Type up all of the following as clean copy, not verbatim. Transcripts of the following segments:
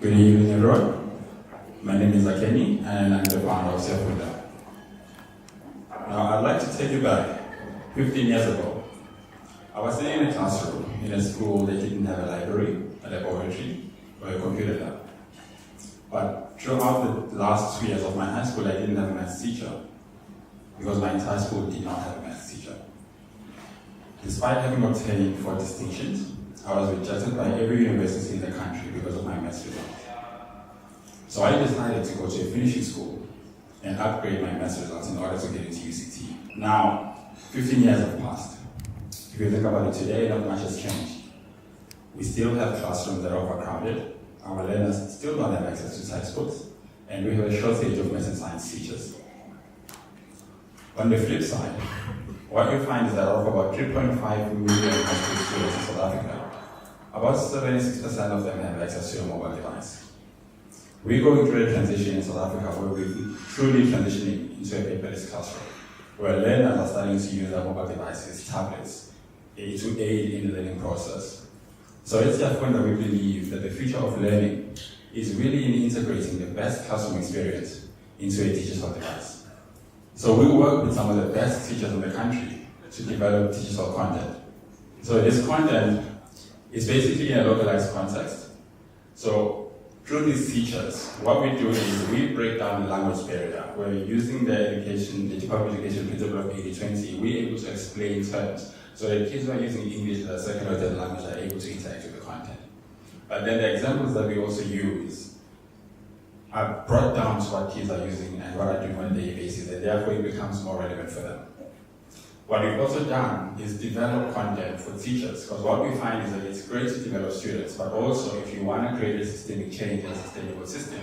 Good evening, everyone. My name is Zakheni, and I'm the founder of Syafunda. Now, I'd like to take you back 15 years ago. I was sitting in a classroom in a school that didn't have a library, a laboratory, or a computer lab. But throughout the last 2 years of my high school, I didn't have a maths teacher, because my entire school did not have a maths teacher. Despite having obtained 4 distinctions, I was rejected by every university in the country because of my maths results. So I decided to go to a finishing school and upgrade my maths results in order to get into UCT. Now, 15 years have passed. If you think about it today, not much has changed. We still have classrooms that are overcrowded, our learners still don't have access to textbooks, and we have a shortage of maths and science teachers. On the flip side, what you find is that out of about 3.5 million high school students in South Africa, about 76% of them have access to a mobile device. We're going through a transition in South Africa where we're truly transitioning into a paperless classroom, where learners are starting to use their mobile devices, tablets, to aid in the learning process. So at Syafunda, we believe that the future of learning is really in integrating the best classroom experience into a digital device. So we work with some of the best teachers in the country to develop digital content. So this content is basically in a localized context. So through these teachers, what we do is we break down the language barrier. We're using the Department of Education principle of 80-20. We're able to explain terms so that kids who are using English as a second or third language are able to interact with the content. But then the examples that we also use are brought down to what kids are using and what are doing on a daily basis, and therefore it becomes more relevant for them. What we've also done is develop content for teachers, because what we find is that it's great to develop students, but also if you want to create a systemic change in a sustainable system,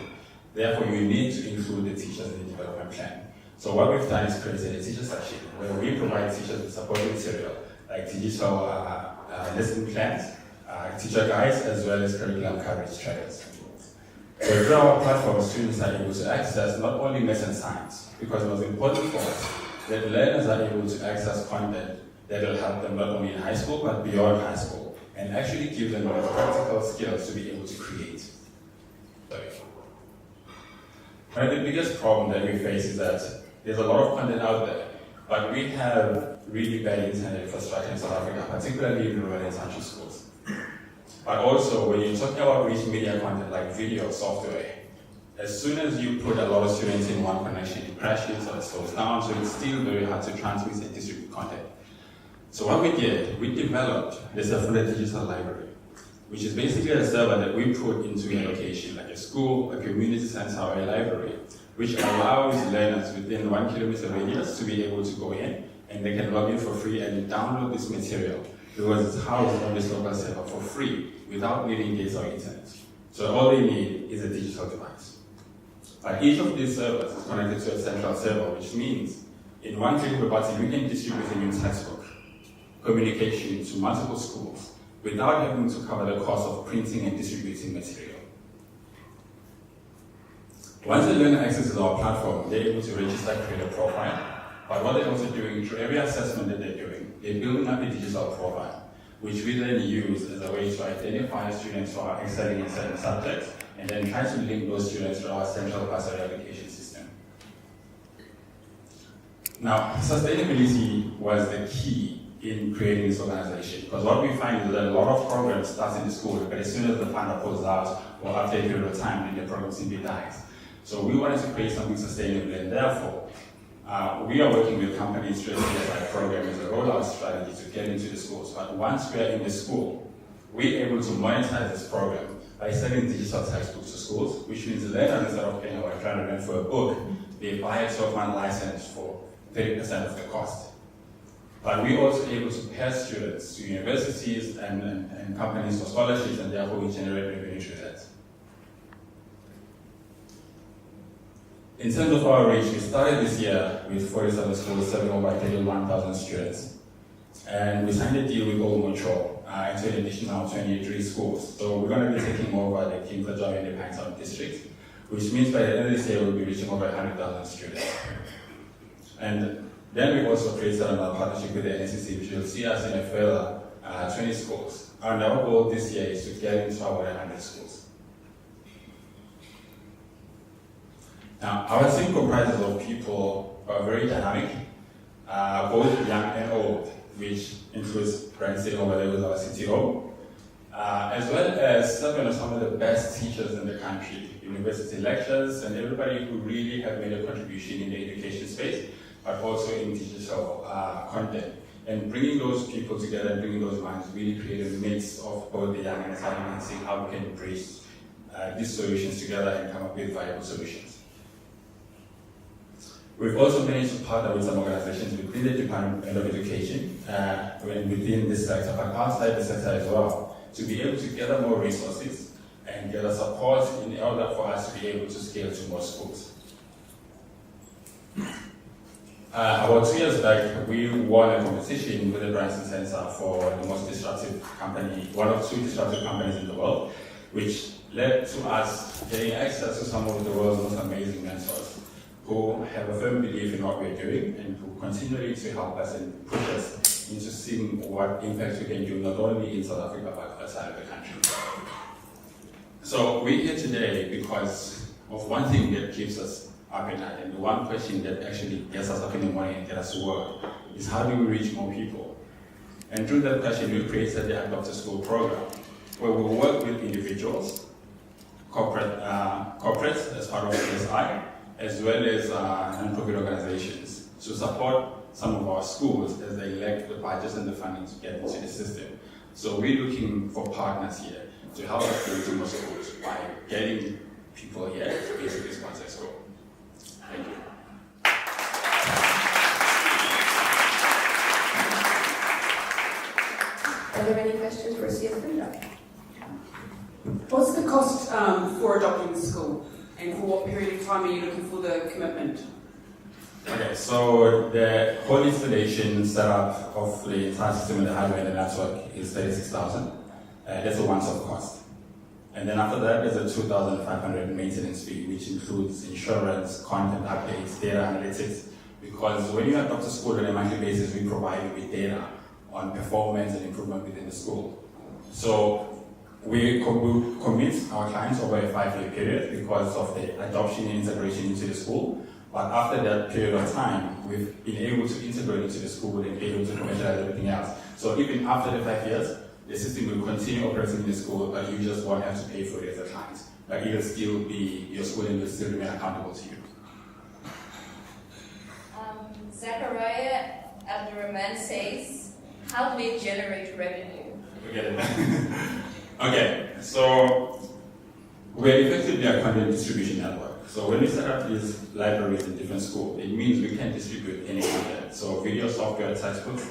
therefore you need to include the teachers in the development plan. So what we've done is created a teacher section where we provide teachers with supporting material like digital lesson plans, teacher guides, as well as curriculum coverage trackers. So through our platform, students are able to access not only maths and science, because it was important for us that learners are able to access content that will help them not only in high school, but beyond high school, and actually give them the practical skills to be able to create. One of the biggest problems that we face is that there's a lot of content out there, but we have really bad internet infrastructure in South Africa, particularly in rural and country schools. But also, when you're talking about rich media content like video, software, as soon as you put a lot of students in one connection, it crashes or it slows down, so it's still very hard to transmit and distribute content. So what we did, we developed the Syafunda Digital Library, which is basically a server that we put into a location, like a school, a community center, or a library, which allows learners within 1 kilometer radius to be able to go in, and they can log in for free and download this material, because it's housed on this local server for free, without needing data or internet. So all they need is a digital device. But each of these servers is connected to a central server, which means in one click of a button, you can distribute a new textbook, communication to multiple schools, without having to cover the cost of printing and distributing material. Once the learner accesses our platform, they're able to register, create a profile. But what they're also doing, through every assessment that they're doing, they're building up a digital profile, which we then use as a way to identify students who are excelling in certain subjects, and then try to link those students to our central bursary application system. Now, sustainability was the key in creating this organization, because what we find is that a lot of programs start in the school, but as soon as the funder pulls out, or after a period of time, then the program simply dies. So we wanted to create something sustainable, and therefore, we are working with companies to establish a program as a rollout strategy to get into the schools. But once we are in the school, we're able to monetize this program by selling digital textbooks to schools, which means the learner, instead of paying about 300 rand for a book, they buy a 12-month license for 30% of the cost. But we're also able to pair students to universities and companies for scholarships, and therefore we generate revenue through that. In terms of our reach, we started this year with 47 schools, serving over 31,000 students. And we signed a deal with Old into an additional 23 schools. So we're going to be taking over the Kimberley and the Pinetown district, which means by the end of this year, we'll be reaching over 100,000 students. And then we've also created another partnership with the NCC, which will see us in a further 20 schools. And our goal this year is to get into our 100 schools. Now, our team comprises of people who are very dynamic, both young and old, which includes Brian sitting over there with our CTO, as well as some of the best teachers in the country, university lecturers, and everybody who really have made a contribution in the education space, but also in digital content. And bringing those people together and bringing those minds really create a mix of both the young and the starting and see how we can embrace these solutions together and come up with viable solutions. We've also managed to partner with some organizations within the Department of Education and within this sector, but outside the sector as well, to be able to gather more resources and gather support in order for us to be able to scale to more schools. About 2 years back, we won a competition with the Branson Center for the most disruptive company, one of 2 disruptive companies in the world, which led to us getting access to some of the world's most amazing mentors who have a firm belief in what we're doing and who continually to help us and push us into seeing what impact we can do not only in South Africa but outside of the country. So we're here today because of one thing that keeps us up at night, and the one question that actually gets us up in the morning and gets us to work is how do we reach more people? And through that question, we created the Adopt a School program, where we work with individuals, corporates as part of CSI, as well as non-profit organizations to support some of our schools as they lack the budgets and the funding to get into the system. So we're looking for partners here to help us build more schools by getting people here to basically sponsor a school. Thank you. Are there any questions for Syafunda? What's the cost for adopting the school, and for what period of time are you looking for the commitment? Okay, so the whole installation setup of the entire system and the hardware and the network is 36,000. That's a once-off cost. And then after that, there's a 2,500 maintenance fee, which includes insurance, content updates, data analytics. Because when you adopt a school on a monthly basis, we provide you with data on performance and improvement within the school. So we commit our clients over a 5-year period because of the adoption and integration into the school. But after that period of time, we've been able to integrate into the school and be able to commercialize everything else. So even after the 5 years, the system will continue operating in the school, but you just won't have to pay for it as a client. But it will still be your school and will still remain accountable to you. Zachariah Abdurrahman says, how do we generate revenue? Forget it. Okay, so we're effectively a content distribution network. So when we set up these libraries in different schools, it means we can distribute any content. So video, software, textbooks.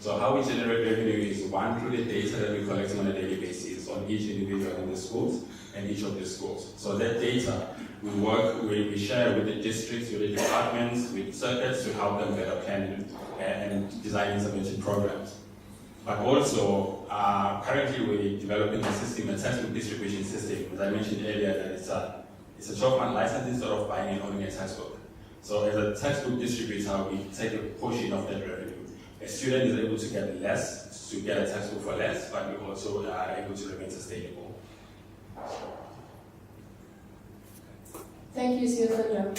So how we generate revenue is one, through the data that we're collecting on a daily basis on each individual in the schools and each of the schools. So that data we share with the districts, with the departments, with circuits to help them better plan and design intervention programs. But also, currently we're developing a system, a textbook distribution system. As I mentioned earlier, that it's a 12-month license instead of buying and owning a textbook. So as a textbook distributor, we take a portion of that revenue. A student is able to get less, to get a textbook for less, but we also are able to remain sustainable. Thank you, Syafunda.